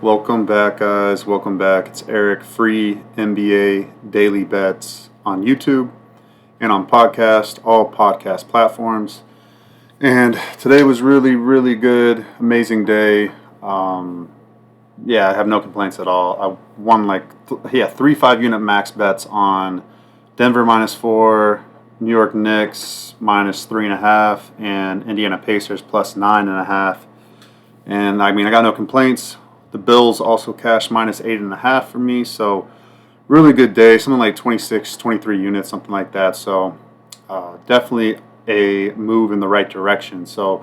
Welcome back, guys. Welcome back. It's Eric, free NBA daily bets on YouTube and on all podcast platforms. And today was really, really good, amazing day. I have no complaints at all. I won 3 5-unit max bets on Denver -4, New York Knicks -3.5, and Indiana Pacers +9.5. And I got no complaints. The Bills also cashed -8.5 for me, so really good day. Something like 26, 23 units, something like that. So definitely a move in the right direction. So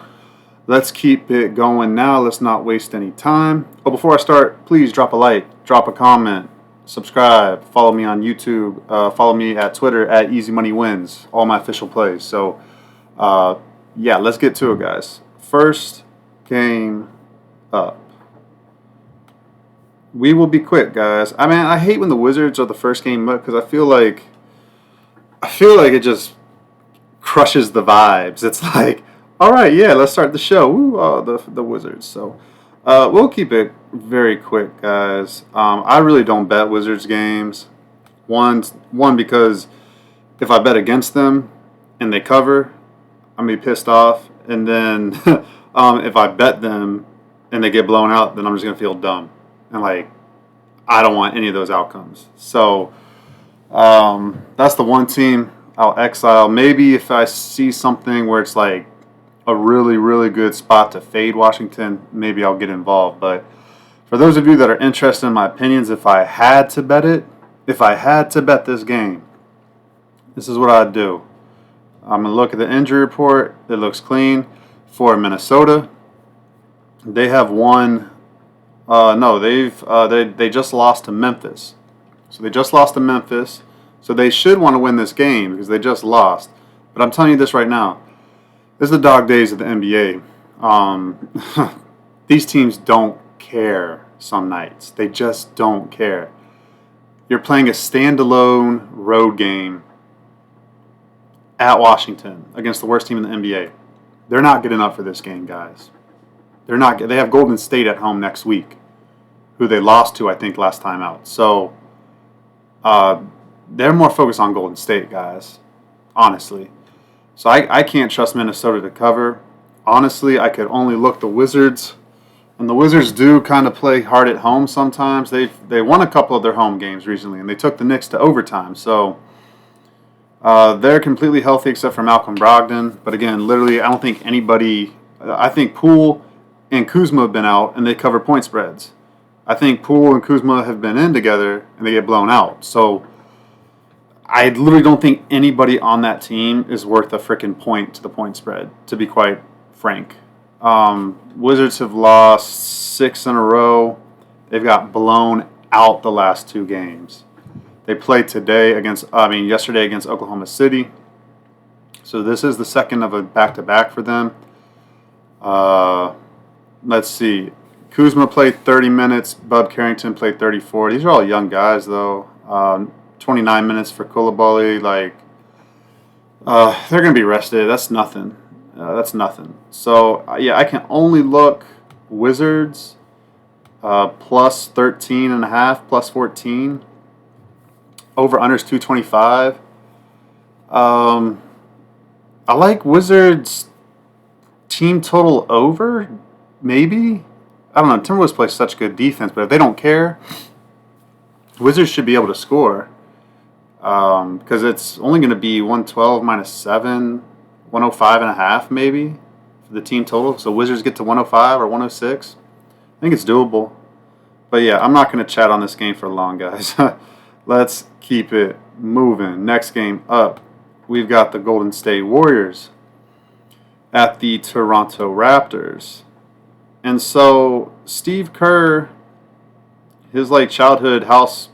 let's keep it going now. Let's not waste any time. Oh, before I start, please drop a like, drop a comment, subscribe, follow me on YouTube, follow me at Twitter at EasyMoneyWins, all my official plays. So let's get to it, guys. First game up. We will be quick, guys. I hate when the Wizards are the first game up because I feel like it just crushes the vibes. It's like, all right, yeah, let's start the show. Ooh, the Wizards. So we'll keep it very quick, guys. I really don't bet Wizards games. One because if I bet against them and they cover, I'm gonna be pissed off. And then if I bet them and they get blown out, then I'm just gonna feel dumb. And I don't want any of those outcomes. So that's the one team I'll exile. Maybe if I see something where it's like a really, really good spot to fade Washington, maybe I'll get involved. But for those of you that are interested in my opinions, if I had to bet this game, this is what I'd do. I'm going to look at the injury report. It looks clean for Minnesota. They have won. They just lost to Memphis. So they just lost to Memphis. So they should want to win this game because they just lost. But I'm telling you this right now. This is the dog days of the NBA. These teams don't care some nights. They just don't care. You're playing a standalone road game at Washington against the worst team in the NBA. They're not good enough for this game, guys. They're not. They have Golden State at home next week, who they lost to, I think, last time out. So they're more focused on Golden State, guys, honestly. So I can't trust Minnesota to cover. Honestly, I could only look the Wizards. And the Wizards do kind of play hard at home sometimes. They won a couple of their home games recently, and they took the Knicks to overtime. So they're completely healthy except for Malcolm Brogdon. But again, literally, I don't think anybody – I think Poole and Kuzma have been out, and they cover point spreads. I think Poole and Kuzma have been in together, and they get blown out. So I literally don't think anybody on that team is worth a freaking point to the point spread, to be quite frank. Wizards have lost 6 in a row. They've got blown out the last 2 games. They played yesterday against Oklahoma City. So this is the second of a back-to-back for them. Let's see. Kuzma played 30 minutes. Bub Carrington played 34. These are all young guys, though. 29 minutes for Coulibaly. They're going to be rested. That's nothing. So, I can only look Wizards plus 13.5, plus 14. Over-unders 225. I like Wizards team total over, maybe. I don't know. Timberwolves play such good defense, but if they don't care, Wizards should be able to score because it's only going to be 112 -7, 105.5 maybe for the team total. So Wizards get to 105 or 106. I think it's doable. But yeah, I'm not going to chat on this game for long, guys. Let's keep it moving. Next game up, we've got the Golden State Warriors at the Toronto Raptors. And so Steve Kerr, his childhood house,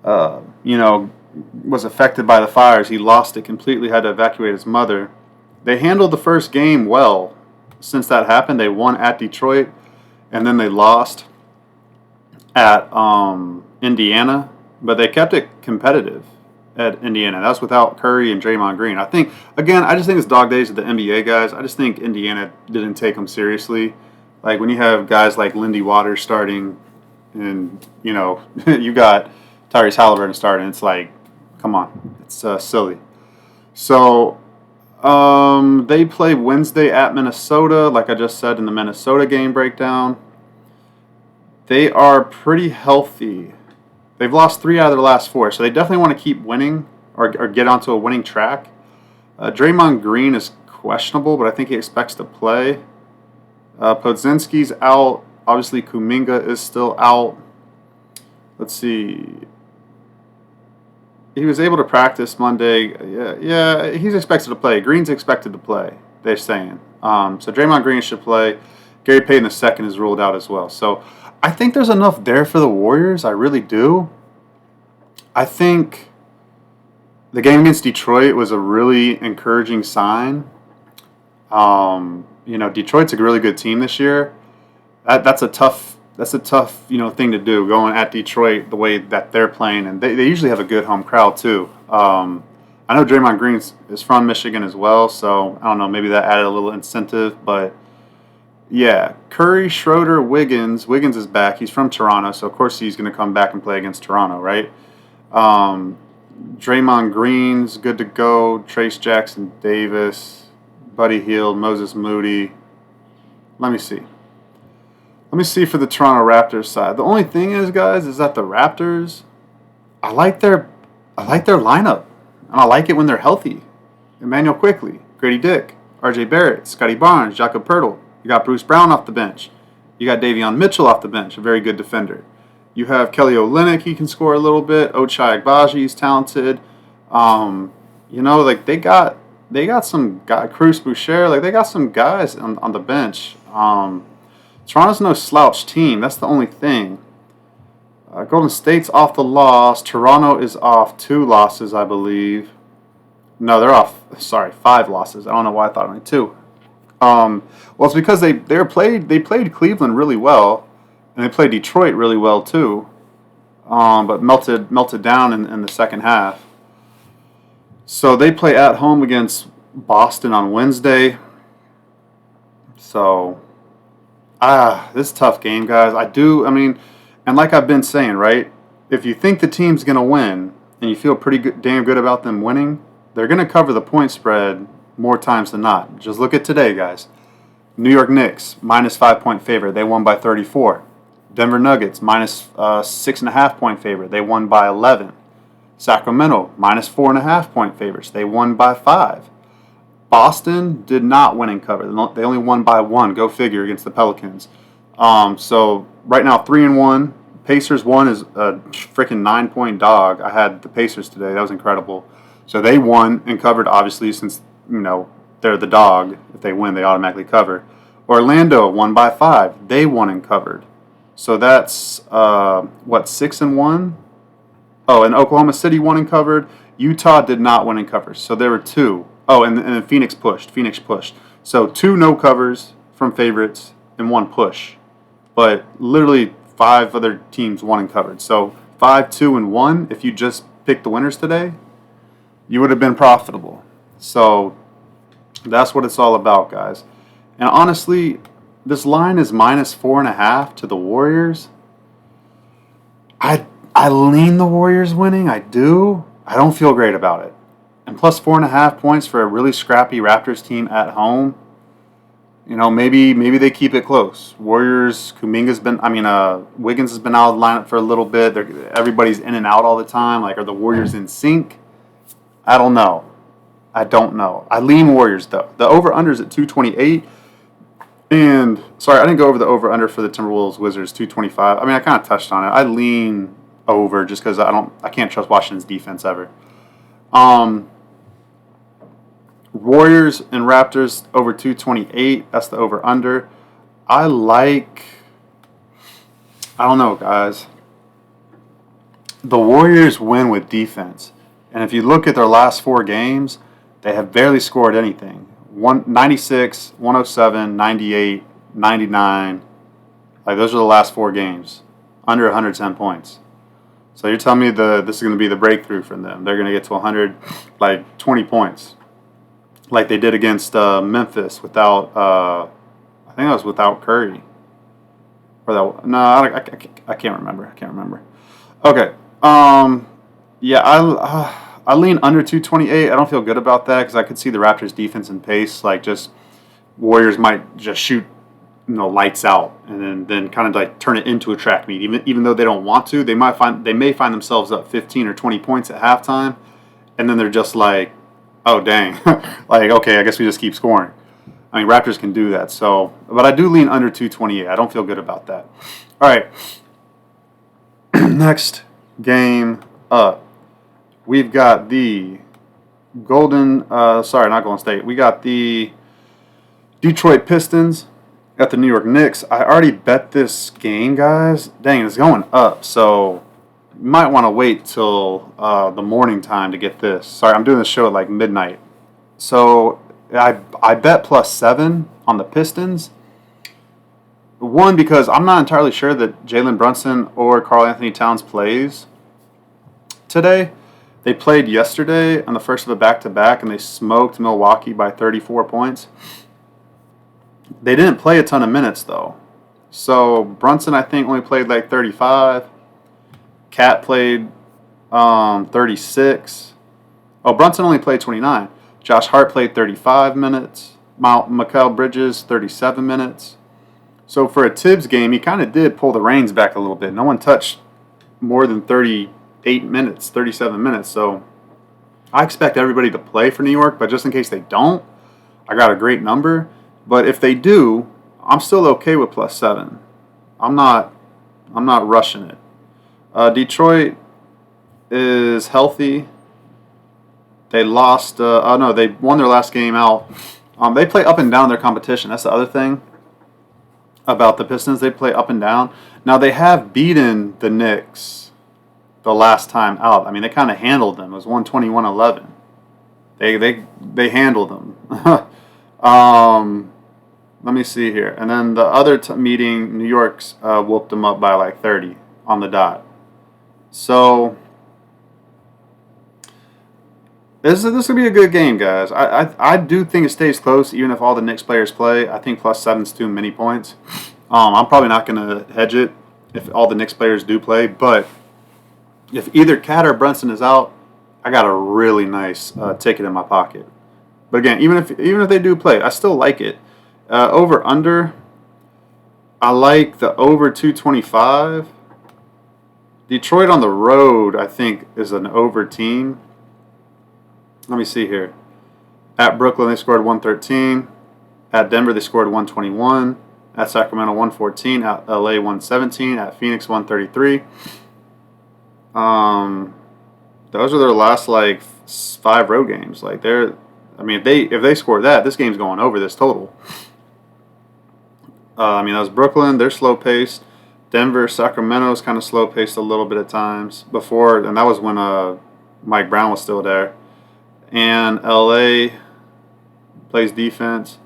was affected by the fires. He lost it completely, had to evacuate his mother. They handled the first game well. Since that happened, they won at Detroit, and then they lost at Indiana. But they kept it competitive at Indiana. That's without Curry and Draymond Green. I just think it's dog days of the NBA, guys. I just think Indiana didn't take them seriously. When you have guys like Lindy Waters starting and you got Tyrese Halliburton starting. It's like, come on, it's silly. So they play Wednesday at Minnesota, like I just said in the Minnesota game breakdown. They are pretty healthy. They've lost 3 out of their last 4, so they definitely want to keep winning or get onto a winning track. Draymond Green is questionable, but I think he expects to play. Podzinski's out. Obviously, Kuminga is still out. Let's see. He was able to practice Monday. Yeah, he's expected to play. Green's expected to play, they're saying. So Draymond Green should play. Gary Payton II is ruled out as well. So I think there's enough there for the Warriors. I really do. I think the game against Detroit was a really encouraging sign. Detroit's a really good team this year. That's a tough thing to do, going at Detroit the way that they're playing, and they usually have a good home crowd too. I know Draymond Green is from Michigan as well, so I don't know, maybe that added a little incentive, but yeah, Curry, Schroeder, Wiggins. Wiggins is back. He's from Toronto, so of course he's going to come back and play against Toronto, right? Draymond Green's good to go. Trace Jackson Davis, Buddy Hield, Moses Moody. Let me see for the Toronto Raptors side. The only thing is, guys, is that the Raptors, I like their lineup, and I like it when they're healthy. Emmanuel Quickley, Grady Dick, R.J. Barrett, Scotty Barnes, Jakob Poeltl. You got Bruce Brown off the bench. You got Davion Mitchell off the bench, a very good defender. You have Kelly Olynyk, he can score a little bit. Ochai Agbaji, he's talented. They got some guy, Cruz Boucher, they got some guys on the bench. Toronto's no slouch team. That's the only thing. Golden State's off the loss. Toronto is off 2 losses, I believe. No, they're off. Sorry, 5 losses. I don't know why I thought only 2. Well, it's because they played Cleveland really well, and they played Detroit really well too. But melted down in the second half. So they play at home against Boston on Wednesday. So, this is a tough game, guys. And like I've been saying, right? If you think the team's going to win and you feel damn good about them winning, they're going to cover the point spread more times than not. Just look at today, guys. New York Knicks, minus 5-point favorite. They won by 34. Denver Nuggets, minus 6.5-point favorite. They won by 11. Sacramento, minus 4.5-point favorites. They won by 5. Boston did not win and cover. They only won by 1. Go figure, against the Pelicans. So right now 3-1. Pacers won is a freaking 9-point dog. I had the Pacers today. That was incredible. So they won and covered, obviously, since they're the dog. If they win, they automatically cover. Orlando won by 5. They won and covered. So that's 6-1. Oh, and Oklahoma City won and covered. Utah did not win and cover. So there were 2. Oh, and then Phoenix pushed. So 2 no covers from favorites and 1 push. But literally 5 other teams won and covered. So 5, 2, and 1, if you just picked the winners today, you would have been profitable. So that's what it's all about, guys. And honestly, this line is minus 4.5 to the Warriors. I lean the Warriors winning. I do. I don't feel great about it. And plus 4.5 points for a really scrappy Raptors team at home. Maybe they keep it close. Warriors, Wiggins has been out of the lineup for a little bit. Everybody's in and out all the time. Are the Warriors in sync? I don't know. I lean Warriors, though. The over-under is at 228. And, sorry, I didn't go over the over-under for the Timberwolves Wizards, 225. I kind of touched on it. I lean over just because I can't trust Washington's defense ever. Warriors and Raptors over 228. That's the over-under. I don't know, guys. The Warriors win with defense. And if you look at their last 4 games, they have barely scored anything. 96, 107, 98, 99. Those are the last 4 games. Under 110 points. So you're telling me this is going to be the breakthrough for them. They're going to get to 20 points. Like they did against Memphis without, I think that was without Curry. Or that? No, I can't remember. I can't remember. Okay. Yeah, I lean under 228. I don't feel good about that because I could see the Raptors' defense and pace. Like, just Warriors might just shoot, lights out, and then kind of like turn it into a track meet. Even though they don't want to, they may find themselves up 15 or 20 points at halftime, and then they're just like, oh dang, like okay, I guess we just keep scoring. I mean, Raptors can do that. So, but I do lean under 228. I don't feel good about that. All right, next game up, we've got the not Golden State. We got the Detroit Pistons at the New York Knicks. I already bet this game, guys. Dang, it's going up. So you might want to wait till the morning time to get this. Sorry, I'm doing this show at like midnight. So I bet +7 on the Pistons. One, because I'm not entirely sure that Jalen Brunson or Karl Anthony Towns plays today. They played yesterday on the first of a back-to-back, and they smoked Milwaukee by 34 points. They didn't play a ton of minutes, though. So Brunson, I think, only played like 35. Cat played 36. Oh, Brunson only played 29. Josh Hart played 35 minutes. Mikal Bridges, 37 minutes. So for a Tibbs game, he kind of did pull the reins back a little bit. No one touched more than 38 minutes, 37 minutes. So I expect everybody to play for New York, but just in case they don't, I got a great number. But if they do, I'm still okay with +7. I'm not rushing it. Detroit is healthy. They lost. They won their last game out. They play up and down their competition. That's the other thing about the Pistons. They play up and down. Now they have beaten the Knicks the last time out. I mean, they kind of handled them. It was 121-11. They handled them. Let me see here. And then the other meeting, New York's whooped them up by like 30 on the dot. So this will be a good game, guys. I do think it stays close, even if all the Knicks players play. I think +7's too many points. I'm probably not going to hedge it if all the Knicks players do play. But if either Cat or Brunson is out, I got a really nice ticket in my pocket. But again, even if they do play, I still like it. Over under, I like the over 225. Detroit on the road, I think, is an over team. Let me see here. At Brooklyn, they scored 113. At Denver, they scored 121. At Sacramento, 114. At LA, 117. At Phoenix, 133. Those are their last like 5 road games. Like if they score that, this game's going over this total. That was Brooklyn. They're slow paced. Denver, Sacramento is kind of slow paced a little bit at times before, and that was when Mike Brown was still there. And LA plays defense.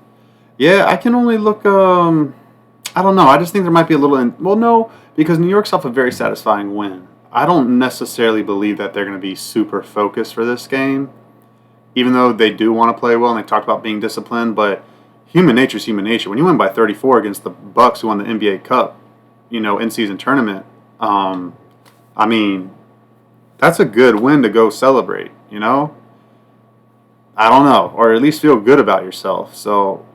Yeah, I can only look. I don't know. I just think there might be a little. No, because New York's off a very satisfying win. I don't necessarily believe that they're going to be super focused for this game, even though they do want to play well and they talked about being disciplined. But human nature is human nature. When you win by 34 against the Bucks, who won the NBA Cup, in-season tournament, that's a good win to go celebrate, I don't know, or at least feel good about yourself. So,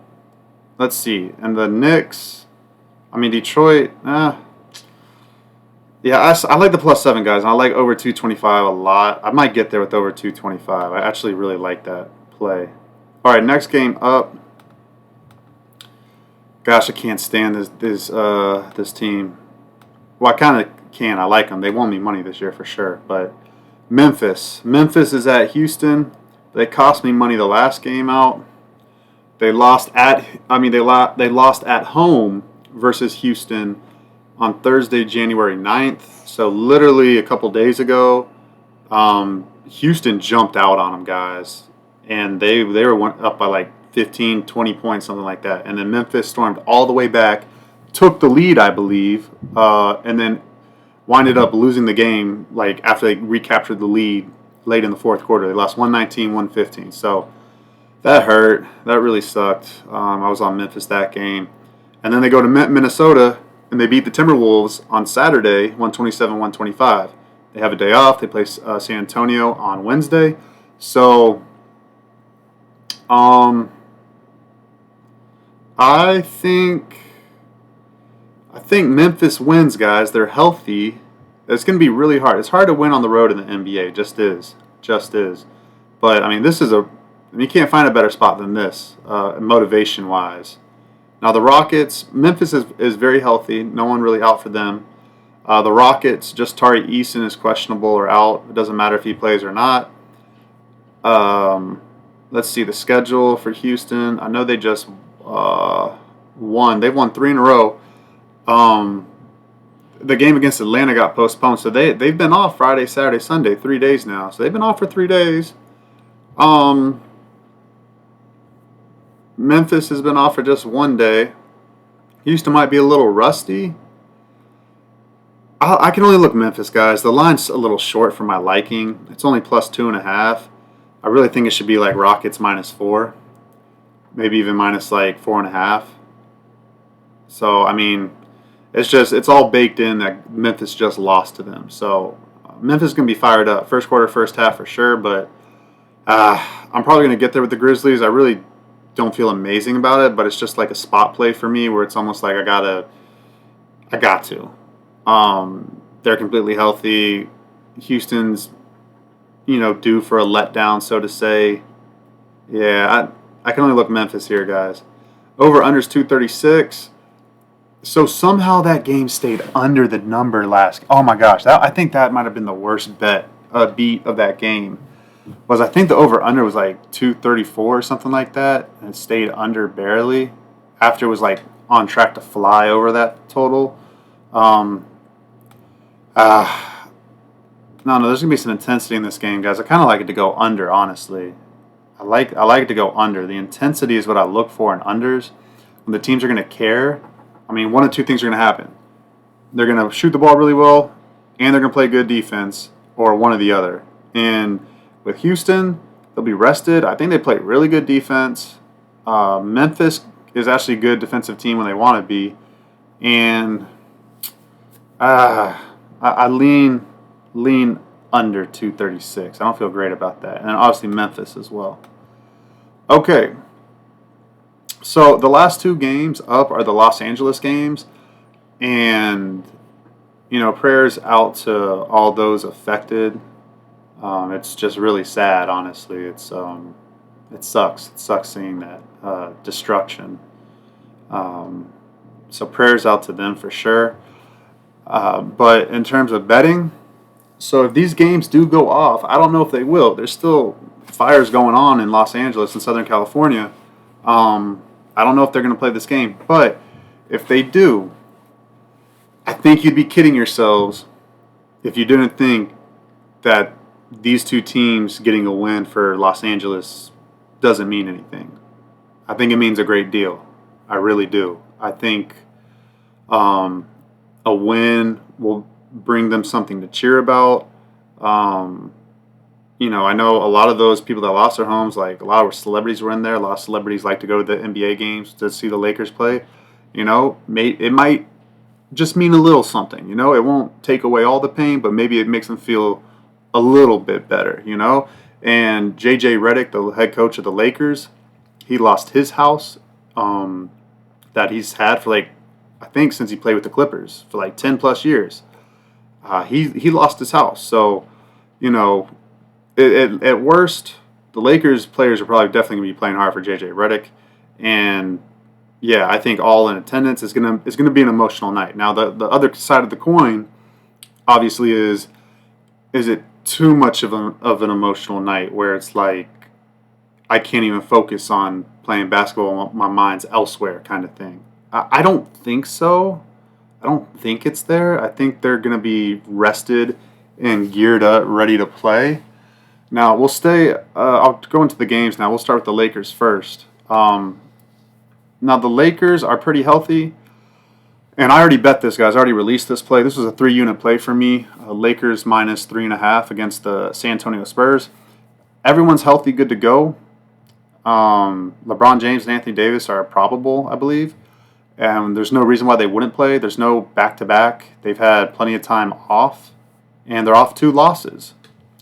let's see. And the Knicks, Detroit, yeah, I like the +7, guys. And I like over 225 a lot. I might get there with over 225. I actually really like that play. All right, next game up. Gosh, I can't stand this team. Well, I kind of can. I like them. They won me money this year for sure. But Memphis is at Houston. They cost me money the last game out. They lost at home versus Houston on Thursday, January 9th. So literally a couple days ago, Houston jumped out on them, guys. And they were up by like 15, 20 points, something like that. And then Memphis stormed all the way back, took the lead, I believe, and then winded up losing the game like after they recaptured the lead late in the fourth quarter. They lost 119-115. So that hurt. That really sucked. I was on Memphis that game. And then they go to Minnesota, and they beat the Timberwolves on Saturday, 127-125. They have a day off. They play San Antonio on Wednesday. So, I think Memphis wins, guys. They're healthy. It's going to be really hard. It's hard to win on the road in the NBA. Just is. But I mean, you can't find a better spot than this, motivation-wise. Now the Rockets, Memphis is very healthy. No one really out for them. The Rockets, just Tari Eason is questionable or out. It doesn't matter if he plays or not. Let's see the schedule for Houston. I know they just won. They've won 3 in a row. The game against Atlanta got postponed, so they've been off Friday, Saturday, Sunday, 3 days now. So they've been off for 3 days. Memphis has been off for just 1 day. Houston might be a little rusty. I can only look Memphis, guys. The line's a little short for my liking. It's only plus 2.5. I really think it should be like Rockets -4, maybe even minus like 4.5. So I mean, it's all baked in that Memphis just lost to them. So Memphis is gonna be fired up. First quarter, first half for sure, but I'm probably gonna get there with the Grizzlies. I really don't feel amazing about it, but it's just like a spot play for me where it's almost like I got to. They're completely healthy. Houston's, due for a letdown, so to say. Yeah, I can only look Memphis here, guys. Over unders 236. So somehow that game stayed under the number last. Oh my gosh, I think that might have been the worst beat of that game. I think the over under was like 234 or something like that, and it stayed under barely after it was like on track to fly over that total. No, there's gonna be some intensity in this game, guys. I kind of like it to go under, honestly. I like it to go under. The intensity is what I look for in unders. When the teams are gonna care, I mean, one of two things are gonna happen. They're gonna shoot the ball really well, and they're gonna play good defense, or one or the other. And with Houston, they'll be rested. I think they play really good defense. Memphis is actually a good defensive team when they want to be, and I lean under 236. I don't feel great about that. And then obviously Memphis as well. Okay. So the last 2 games up are the Los Angeles games. And, prayers out to all those affected. It's just really sad, honestly. It sucks. It sucks seeing that destruction. So prayers out to them for sure. But in terms of betting, so if these games do go off, I don't know if they will. There's still fires going on in Los Angeles and Southern California. I don't know if they're going to play this game. But if they do, I think you'd be kidding yourselves if you didn't think that these 2 teams getting a win for Los Angeles doesn't mean anything. I think it means a great deal. I really do. I think a win will bring them something to cheer about. I know a lot of those people that lost their homes, like a lot of celebrities were in there. A lot of celebrities like to go to the NBA games to see the Lakers play. It might just mean a little something. It won't take away all the pain, but maybe it makes them feel a little bit better. And JJ Redick, the head coach of the Lakers, he lost his house that he's had for I think since he played with the Clippers for 10 plus years. He lost his house. So, at worst, the Lakers players are probably definitely going to be playing hard for JJ Redick. And yeah, I think all in attendance is going to be an emotional night. Now, the other side of the coin, obviously, is it too much of an emotional night where it's like I can't even focus on playing basketball, my mind's elsewhere kind of thing. I don't think so. I don't think it's there. I think they're going to be rested and geared up, ready to play. Now, I'll go into the games now. We'll start with the Lakers first. Now, the Lakers are pretty healthy. And I already bet this, guys. I already released this play. This was a 3-unit play for me. Lakers minus 3.5 against the San Antonio Spurs. Everyone's healthy, good to go. LeBron James and Anthony Davis are probable, I believe. and there's no reason why they wouldn't play. There's no back-to-back. They've had plenty of time off, and they're off 2 losses.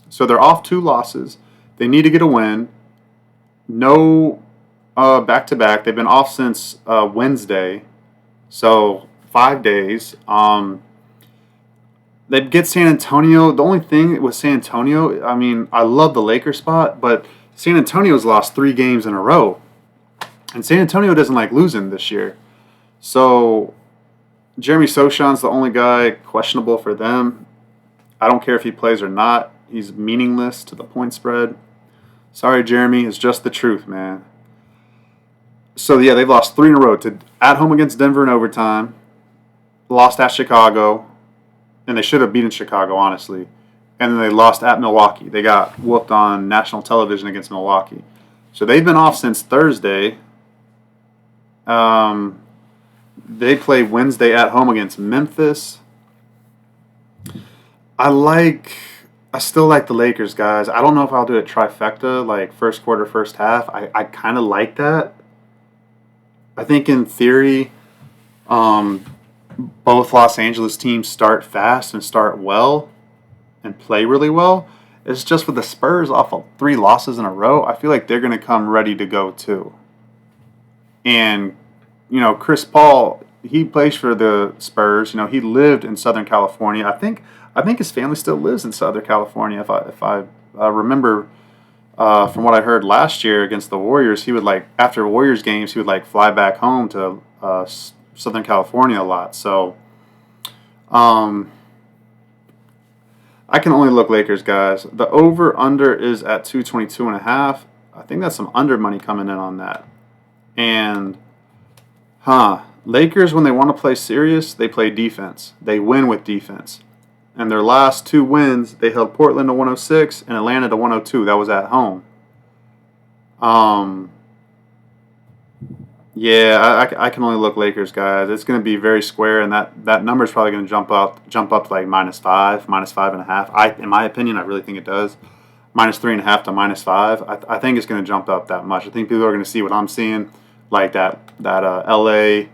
So they're off 2 losses. They need to get a win. No back-to-back. They've been off since Wednesday, so 5 days. They get San Antonio. The only thing with San Antonio, I mean, I love the Lakers spot, but San Antonio's lost 3 games in a row. And San Antonio doesn't like losing this year. So Jeremy Sochan's the only guy questionable for them. I don't care if he plays or not. He's meaningless to the point spread. Sorry, Jeremy. It's just the truth, man. So, yeah, they've lost 3 in a row. At home against Denver in overtime. Lost at Chicago. And they should have beaten Chicago, honestly. And then they lost at Milwaukee. They got whooped on national television against Milwaukee. So they've been off since Thursday. They play Wednesday at home against Memphis. I still like the Lakers, guys. I don't know if I'll do a trifecta, like first quarter, first half. I kind of like that. I think in theory, both Los Angeles teams start fast and start well and play really well. It's just with the Spurs off of 3 losses in a row, I feel like they're going to come ready to go too. And, Chris Paul, he plays for the Spurs. He lived in Southern California. I think his family still lives in Southern California. If I remember from what I heard last year against the Warriors, he would after Warriors games, he would fly back home to Southern California a lot. So, I can only look Lakers, guys. The over-under is at 222.5. I think that's some under money coming in on that. And, Lakers, when they want to play serious, they play defense. They win with defense. And their last 2 wins, they held Portland to 106 and Atlanta to 102. That was at home. Yeah, I can only look Lakers, guys. It's going to be very square, and that number is probably going to jump up to like -5, -5.5. In my opinion, I really think it does. -3.5 to -5. I think it's going to jump up that much. I think people are going to see what I'm seeing, like that LA,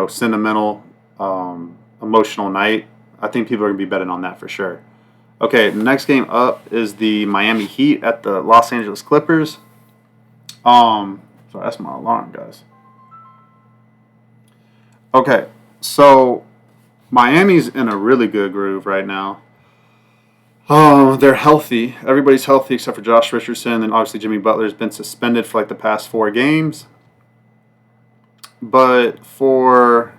sentimental, emotional night. I think people are going to be betting on that for sure. Okay, the next game up is the Miami Heat at the Los Angeles Clippers. So that's my alarm, guys. Okay, so Miami's in a really good groove right now. They're healthy. Everybody's healthy except for Josh Richardson, and obviously Jimmy Butler's been suspended for the past 4 games. But for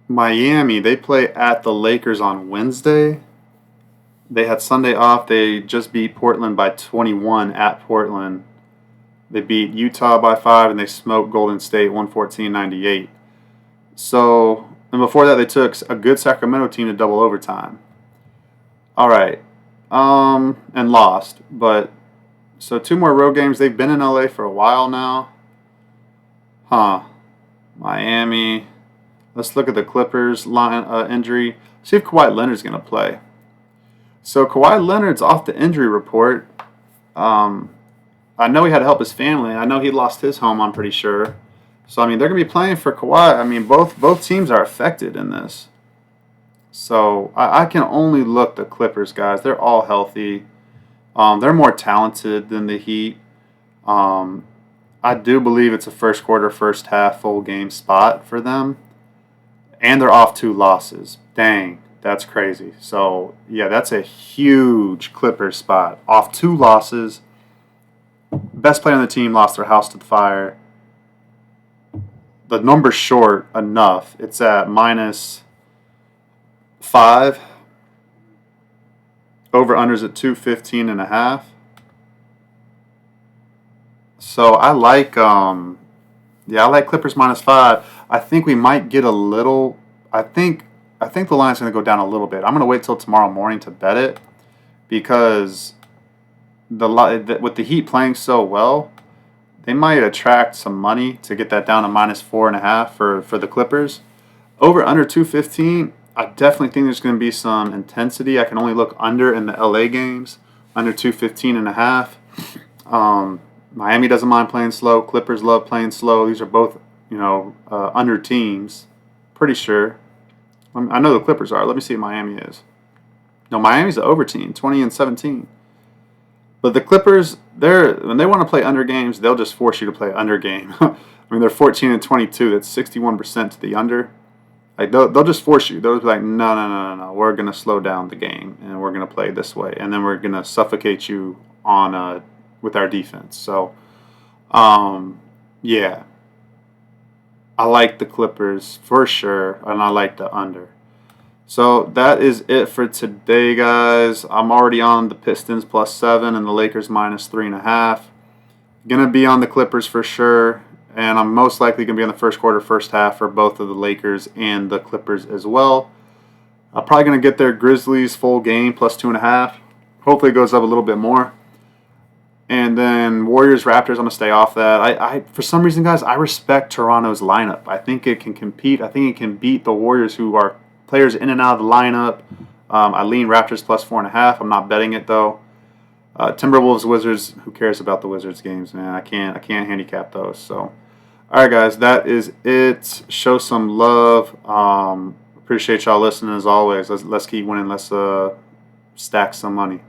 Miami, they play at the Lakers on Wednesday. They had Sunday off. They just beat Portland by 21 at Portland. They beat Utah by 5, and they smoked Golden State 114-98. So, and before that, they took a good Sacramento team to double overtime. All right, and lost. But so 2 more road games. They've been in LA for a while now. Miami. Let's look at the Clippers line injury. See if Kawhi Leonard's going to play. So Kawhi Leonard's off the injury report. I know he had to help his family. I know he lost his home, I'm pretty sure. So, they're going to be playing for Kawhi. Both teams are affected in this. So, I can only look the Clippers, guys. They're all healthy. They're more talented than the Heat. I do believe it's a first quarter, first half, full game spot for them. And they're off 2 losses. Dang, that's crazy. So, yeah, that's a huge Clippers spot. Off 2 losses. Best player on the team lost their house to the fire. The number's short enough. It's at -5. Over-under's at 215.5. So I like Clippers -5. I think we might get a little. I think the line's going to go down a little bit. I'm going to wait till tomorrow morning to bet it because with the Heat playing so well, they might attract some money to get that down to -4.5 for the Clippers. Over under 215. I definitely think there's going to be some intensity. I can only look under in the LA games, under 215.5. Miami doesn't mind playing slow. Clippers love playing slow. These are both, under teams. Pretty sure. I know the Clippers are. Let me see what Miami is. No, Miami's the over team, 20-17. But the Clippers, when they want to play under games, they'll just force you to play under game. I mean, they're 14-22. That's 61% to the under. Like they'll just force you. They'll be like, no, no, no, no, no. We're gonna slow down the game and we're gonna play this way, and then we're gonna suffocate you on with our defense. So, yeah, I like the Clippers for sure, and I like the under. So that is it for today, guys. I'm already on the Pistons +7 and the Lakers -3.5. Gonna be on the Clippers for sure, and I'm most likely gonna be on the first quarter, first half for both of the Lakers and the Clippers as well. I'm probably gonna get their Grizzlies full game +2.5. Hopefully it goes up a little bit more. And then Warriors Raptors, I'm gonna stay off that. I for some reason, guys, I respect Toronto's lineup. I think it can compete. I think it can beat the Warriors, who are players in and out of the lineup. I lean Raptors +4.5. I'm not betting it though. Timberwolves Wizards. Who cares about the Wizards games, man? I can't handicap those. So, all right, guys, that is it. Show some love. Appreciate y'all listening as always. Let's keep winning. Let's stack some money.